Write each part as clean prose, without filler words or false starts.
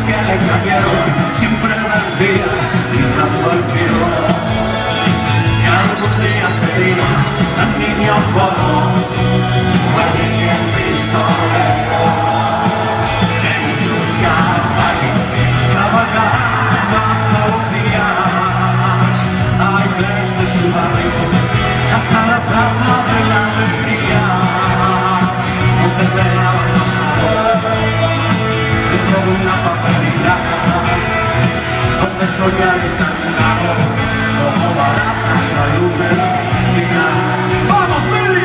que le cayeron siempre decía, gritando al cielo, que algún día sería tan niño como fue el pistolero en su caballo, cabalgando todos los días, ay, desde su barrio hasta la plaza de la alegría, donde cerraban los ojos dentro de una papelera, donde soñar es tan caro como baratas la luz del día. ¡Vamos, Billy!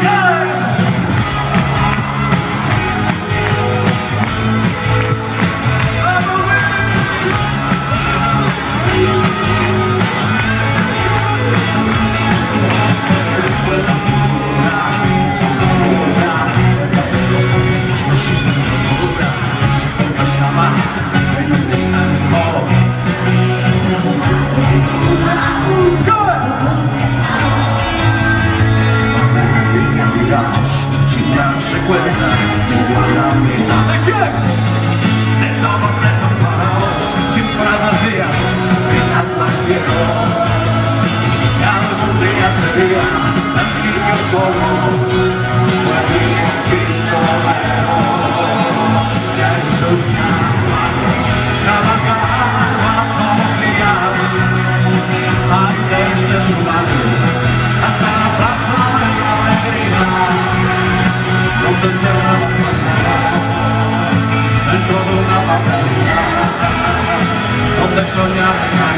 Sin darse cuenta, llegó a la mitad de quién, de todos desamparados, sin fragancia, gritando al cielo, que algún día sería tan niño como fue el pistolero, que en su caballo cabalgaba todos los días, ay, desde su barrio hasta la plaza de la alegría, donde encerraba el pasado dentro de una papelera, donde soñaba estar